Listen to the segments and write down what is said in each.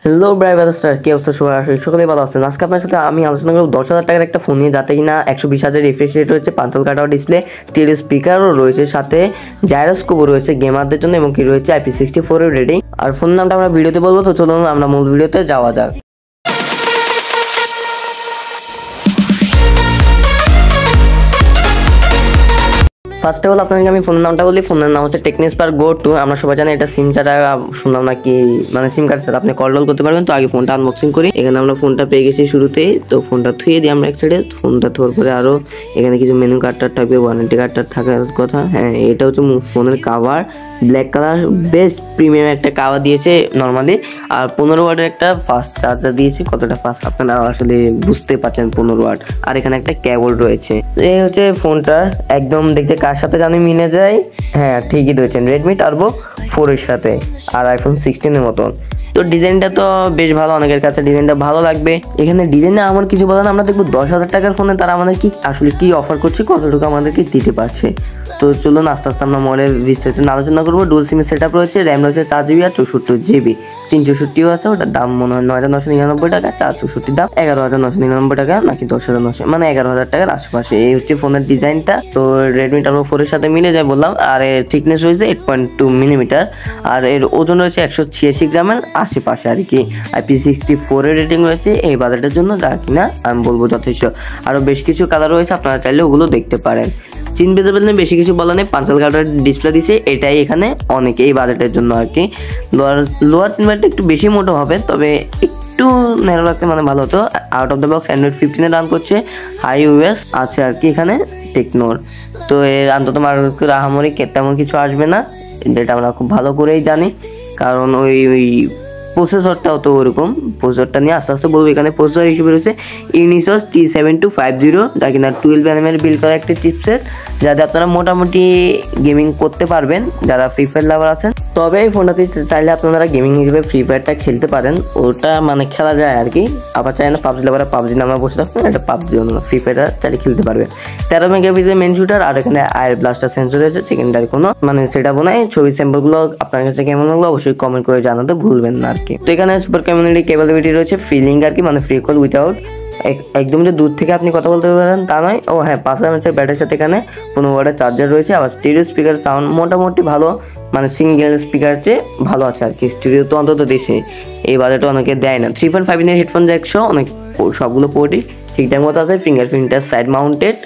Hello ব্রাইভার কি অবস্থা সবাই? আসলে সকলেই ভালো আছেন। আজকে আপনার সাথে আমি আলোচনা করব 10,000 টাকার একটা ফোন নিয়ে, যাতে কিনা 120,000 রিফ্রেশ রেট রয়েছে, 5 কাটাও ডিসপ্লে, স্টিরিও স্পিকারও রয়েছে, সাথে জাইরোস্কোপও রয়েছে গেমারদের জন্য, এবং কি রয়েছে IP64 এর রেটিং। আর ফোন নামটা আমরা ভিডিওতে বলবো, তো চলুন আমরা মূল ভিডিওতে যাওয়া যাক। ফার্স্ট অফ অল আপনাকে আমি ফোনের নামটা বলি। ফোনের নাম হচ্ছে টেকনো স্পার্ক গো 2। আমরা সবাই জানি এটা সিম ছাড়া, শুনলাম নাকি মানে সিম কার্ড ছাড়া আপনি কল করতে পারবেন। তো আগে ফোনটা আনবক্সিং করি। এখানে আমরা ফোনটা পেয়ে গেছি শুরুতেই। তো ফোনটা থুয়ে দিই আমরা এক সাইডে। ফোনটা থোয়ার পরে আরও এখানে কিছু মেনু কার্ডটা থাকবে, ওয়ারেন্টি কার্ডটা থাকার কথা। হ্যাঁ, এটা হচ্ছে ফোনের cover, black colour, best premium একটা কাভার দিয়েছে নর্মালি। আর 15 ওয়াটের একটা ফাস্ট চার্জার দিয়েছে। কতটা ফাস্ট আপনারা আসলে বুঝতে পারছেন, 15 ওয়াট। আর এখানে একটা কেবল রয়েছে। এই হচ্ছে ফোনটা একদম দেখতে কার সাথে জানি মিলে যায়। হ্যাঁ, ঠিকই ধরেছেন, রেডমি টার্বো 4 এর সাথে, আর আইফোন 16 এর মতন। তো ডিজাইনটা তো বেশ ভালো, অনেকের কাছে ডিজাইনটা ভালো লাগবে। এখানে ডিজাইনে আমার কিছু বলেন, আমরা দেখবো 10,000 টাকার ফোনে তারা আমাদের কি আসলে কি অফার করছে, কতটুকু আমাদেরকে দিতে পারছে। তো চলুন আস্তে আস্তে আমরা মনে বিস্তারিত আলোচনা করবো। ডুয়াল সিমের সেট আপ রয়েছে, র্যাম রয়েছে 4GB আর 64GB। 364ও আছে, ওটার দাম মনে হয় 9,999 টাকা। 464 দাম 11,999 টাকা, নাকি 10,900, মানে 11,000 টাকার আশেপাশে। এই হচ্ছে ফোনের ডিজাইনটা। তো রেডমি টার্বো 4 এর সাথে মিলে যায় বললাম। আর এর থিকনেস রয়েছে 8.2 মিলিমিটার, আর এর ওজন রয়েছে 186 গ্রামের আশেপাশে আর কি। IP64 এর রেটিং রয়েছে এই বাজেটের জন্য, যা কিনা আমি বলবো যথেষ্ট। আরও বেশ কিছু কালার রয়েছে, আপনারা চাইলে ওগুলো দেখতে পারেন। চিনতে পারবেন, বেশি কিছু বলা নেই। 5 কালার ডিসপ্লে দিছে, এটাই এখানে অনেক এই বাজেটের জন্য আর কি। লোয়ার চিনবারটা একটু বেশি মোটো হবে, তবে একটু ন্যারো রাখতে মানে ভালো হতো। Out of the box Android 15 run করছে, হাই ওএস আছে আর কি এখানে টেকনোর। তো এর অন্তত মার্কেট আহামরি তেমন কিছু আসবে না, যেটা আমরা খুব ভালো করেই জানি, কারণ ওই প্রসেসরটাও তো ওরকম। প্রসেসরটা নিয়ে আস্তে আস্তে বলবো। এখানে প্রসেসর হিসেবে রয়েছে ইউনিসস T7250, যা কিনা 12 nm বিল্ড করা একটা চিপসেট, যাতে আপনারা মোটামুটি গেমিং করতে পারবেন যারা ফ্রি ফায়ার লাভার আছেন। তবে এই ফোনটাতে চাইলে আপনারা গেমিং হিসেবে ফ্রি ফায়ারটা খেলতে পারেন, ওটা মানে খেলা যায় আর কি। আবার চাই না পাবজি লাভার পাবজি নামে বসে থাকবেন, এটা পাবজি অন্য ফ্রি ফায়ারটা চাইলে খেলতে পারবে। 13 মেগাপিক্সেলের মেন শুটার, আর এখানে আয়ার ব্লাস্টার সেন্সর রয়েছে। সেকেন্ডারি কোনো মানে সেটা বোনায় ছবি স্যাম্পলগুলো আপনার কাছে কেমন লাগলো অবশ্যই কমেন্ট করে জানাতে ভুলবেন না আর কি। তো এখানে সুপার কমিউনিটি ক্যাপাবিলিটি রয়েছে, ফিলিং আর কি, মানে ফ্রি কল উইথাউট, একদম যে দূর থেকে আপনি কথা বলতে পারেন তা নয়। ও হ্যাঁ, 5000 mAh ব্যাটারির সাথে এখানে 15 ওয়াটের চার্জার রয়েছে। আবার স্টিরিও স্পিকার সাউন্ড মোটামুটি ভালো, মানে সিঙ্গেল স্পিকার চেয়ে ভালো আছে আর কি। স্টিরিও তো অন্তত দেশে এই বাজেটে অনেকে দেয় না। 3.5 ইঞ্চের হেডফোন জ্যাক সহ অনেক সবগুলো পোর্টই ঠিকঠাক মতো আছে। ফিঙ্গারপ্রিন্টটা সাইড মাউন্টেড,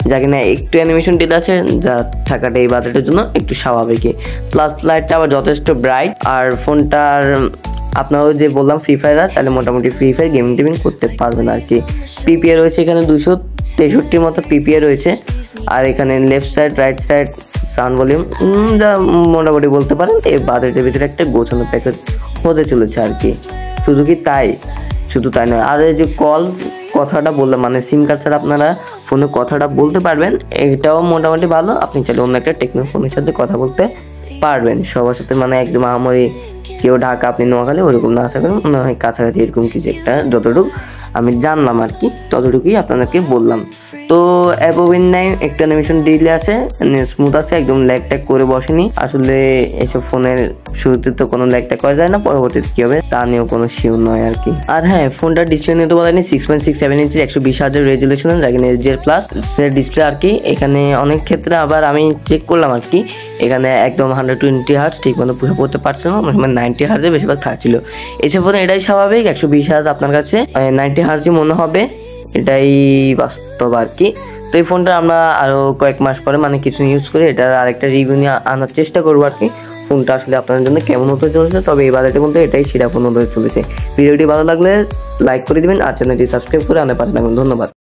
যা কিনা একটু অ্যানিমেশন ডিল আছে, যা থাকাটা এই বাজেটের জন্য একটু স্বাভাবিকই। প্লাস লাইটটা আবার যথেষ্ট ব্রাইট। আর ফোনটার আপনারাও যে বললাম ফ্রি ফায়ার, তাহলে মোটামুটি ফ্রি ফায়ার গেমিং টেমিং করতে পারবেন আর কি। পিপিএ রয়েছে এখানে 263 মতো পিপিএ রয়েছে। আর এখানে left side right side sound volume, যা মোটামুটি বলতে পারেন এই বাজেটের ভিতরে একটা গোছানো প্যাকেজ হতে চলেছে আর কি। শুধু তাই নয়, আর এই যে কথাটা বললাম, মানে সিম কার্ড ছাড়া আপনারা ফোনে কথাটা বলতে পারবেন, এটাও মোটামুটি ভালো। আপনি চাইলে অন্য একটা টেকনো ফোনের সাথে কথা বলতে পারবেন সবার সাথে, মানে একদম আহামরি কেউ ঢাকা আপনি নোয়াখালী ওরকম না, আশা করি মনে হয় কাছাকাছি এরকম কিছু একটা, যতটুকু আমি জানলাম আর কি ততটুকুই আপনাদেরকে বললাম। তো অ্যাপোভিন 9 একটা অ্যানিমেশন ডিলে আছে, স্মুথ আছে, একদম ল্যাগ ট্যাগ করে বসেনি। আসলে এসব ফোনের শুরুতে তো কোনো ল্যাগ ট্যাগ করা যায় না, পরবর্তীতে কী হবে তা নিয়েও কোনো শিওর নয় আর কি। আর হ্যাঁ, ফোনটার ডিসপ্লে নিয়ে তো বলেনি, 6.67 ইঞ্চির 120Hz রেজুলেশন, যা কিনা HDR+ সেট ডিসপ্লে আর কি। এখানে অনেক ক্ষেত্রে আবার আমি চেক করলাম আর কি, এখানে একদম 120 Hz ঠিক মতো পুরো পড়তে পারছে না, মানে 90 Hz বেশিরভাগ থাকছিল। এসব ফোনে এটাই স্বাভাবিক, 120 Hz আপনার কাছে 90 Hz মনে হবে, এটাই বাস্তব আর কি। তো এই ফোনটা আমরা আরও কয়েক মাস পরে মানে কিছু ইউজ করে এটার আরেকটা রিভিউ নিয়ে আনার চেষ্টা করবো আর কি। ফোনটা আসলে আপনাদের জন্য কেমন হতে চলেছে, তবে এই বাজেটের মধ্যে এটাই সেরা ফোন হতে চলেছে। ভিডিওটি ভালো লাগলে লাইক করে দিবেন, আর চ্যানেলটি সাবস্ক্রাইব করে আনতে পারেন। ধন্যবাদ।